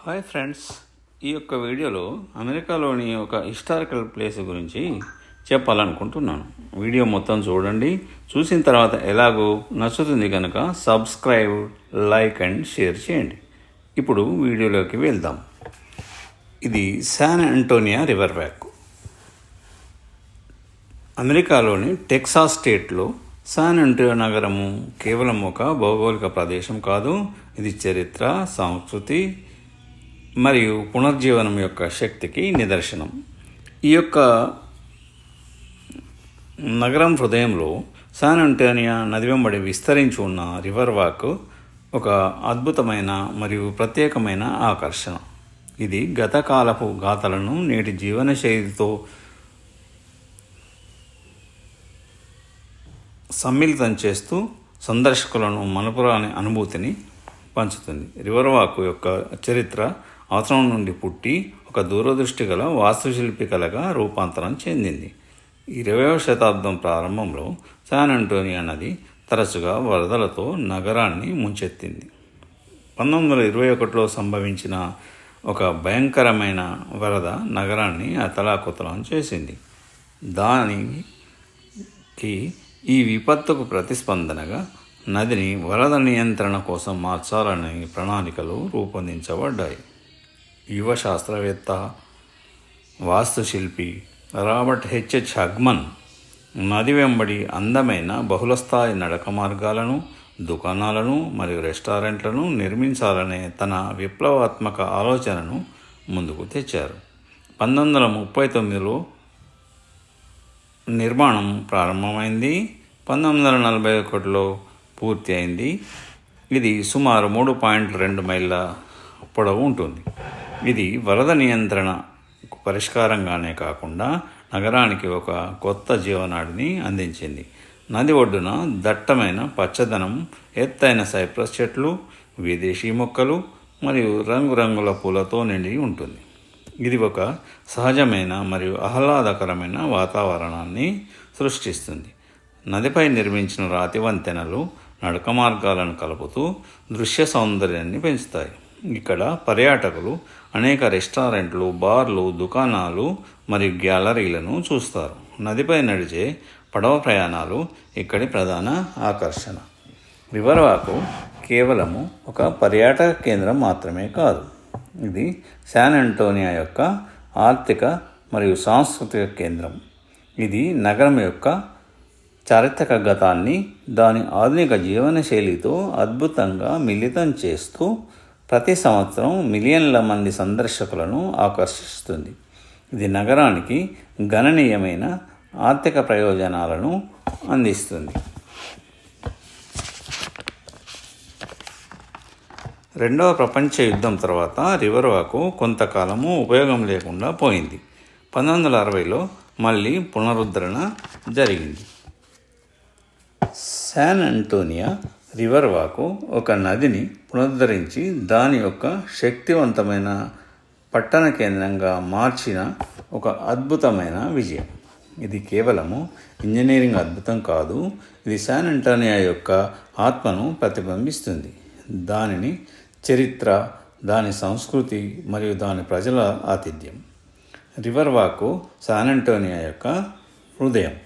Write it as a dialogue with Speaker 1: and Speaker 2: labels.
Speaker 1: Hi friends, ఈ యొక్క వీడియోలో అమెరికాలోని ఒక హిస్టారికల్ ప్లేస్ గురించి చెప్పాలనుకుంటున్నాను. వీడియో మొత్తం చూడండి. చూసిన తర్వాత ఎలాగో నచ్చుతుంది కనుక సబ్స్క్రైబ్, లైక్ అండ్ షేర్ చేయండి. ఇప్పుడు వీడియోలోకి వెళ్దాం. ఇది శాన్ అంటోనియా రివర్ వ్యాక్. అమెరికాలోని టెక్సాస్ స్టేట్లో శాన్ అంటోనియా నగరము కేవలం ఒక భౌగోళిక ప్రదేశం కాదు, ఇది చరిత్ర, సంస్కృతి మరియు పునర్జీవనం యొక్క శక్తికి నిదర్శనం. ఈ యొక్క నగరం హృదయంలో శాన్ అంటోనియా నది వెంబడి విస్తరించి ఉన్న రివర్ వాక్ ఒక అద్భుతమైన మరియు ప్రత్యేకమైన ఆకర్షణ. ఇది గతకాలపు గాథలను నేటి జీవనశైలితో సమ్మిళితం చేస్తూ సందర్శకులను మనపురాని అనుభూతిని పంచుతుంది. రివర్ వాక్ యొక్క చరిత్ర అవసరం నుండి పుట్టి ఒక దూరదృష్టి గల వాస్తుశిల్పి కళగా రూపాంతరం చెందింది. 20వ శతాబ్దం ప్రారంభంలో శాన్ అంటోనియా నది తరచుగా వరదలతో నగరాన్ని ముంచెత్తింది. 1921లో సంభవించిన ఒక భయంకరమైన వరద నగరాన్ని అతలాకుతలం చేసింది. దానికి ఈ విపత్తుకు ప్రతిస్పందనగా నదిని వరద నియంత్రణ కోసం మార్చాలనే ప్రణాళికలు రూపొందించబడ్డాయి. యువ శాస్త్రవేత్త, వాస్తుశిల్పి రాబర్ట్ హెచ్ హగ్మన్ నది వెంబడి అందమైన బహుళస్థాయి నడక మార్గాలను, దుకాణాలను మరియు రెస్టారెంట్లను నిర్మించాలనే తన విప్లవాత్మక ఆలోచనను ముందుకు తెచ్చారు. 1939లో నిర్మాణం ప్రారంభమైంది. 1941లో పూర్తి అయింది. ఇది సుమారు 3.2 మైళ్ళ పొడవు ఉంటుంది. ఇది వరద నియంత్రణ పరిష్కారంగానే కాకుండా నగరానికి ఒక కొత్త జీవనాడిని అందించింది. నది ఒడ్డున దట్టమైన పచ్చదనం, ఎత్తైన సైప్రస్ చెట్లు, విదేశీ మొక్కలు మరియు రంగురంగుల పూలతో నిండి ఉంటుంది. ఇది ఒక సహజమైన మరియు ఆహ్లాదకరమైన వాతావరణాన్ని సృష్టిస్తుంది. నదిపై నిర్మించిన రాతి వంతెనలు నడక మార్గాలను కలుపుతూ దృశ్య సౌందర్యాన్ని పెంచుతాయి. ఇక్కడ పర్యాటకులు అనేక రెస్టారెంట్లు, బార్లు, దుకాణాలు మరియు గ్యాలరీలను చూస్తారు. నదిపై నడిచే పడవ ప్రయాణాలు ఇక్కడి ప్రధాన ఆకర్షణ. రివర్ వాక్ కేవలము ఒక పర్యాటక కేంద్రం మాత్రమే కాదు, ఇది శాన్ అంటోనియా యొక్క ఆర్థిక మరియు సాంస్కృతిక కేంద్రం. ఇది నగరం యొక్క చారిత్రక గతాన్ని దాని ఆధునిక జీవనశైలితో అద్భుతంగా మిళితం చేస్తూ ప్రతి సంవత్సరం మిలియన్ల మంది సందర్శకులను ఆకర్షిస్తుంది. ఇది నగరానికి గణనీయమైన ఆర్థిక ప్రయోజనాలను అందిస్తుంది. రెండవ ప్రపంచ యుద్ధం తర్వాత రివర్ వాక్ కొంతకాలము ఉపయోగం లేకుండా పోయింది. 1960లో మళ్ళీ పునరుద్ధరణ జరిగింది. శాన్ అంటోనియా రివర్ వాక్ ఒక నదిని పునరుద్ధరించి దాని యొక్క శక్తివంతమైన పట్టణ కేంద్రంగా మార్చిన ఒక అద్భుతమైన విజయం. ఇది కేవలము ఇంజనీరింగ్ అద్భుతం కాదు, ఇది శాన్ అంటోనియా యొక్క ఆత్మను ప్రతిబింబిస్తుంది. దానిని చరిత్ర, దాని సంస్కృతి మరియు దాని ప్రజల ఆతిథ్యం. రివర్ వాక్ శాన్ అంటోనియా యొక్క హృదయం.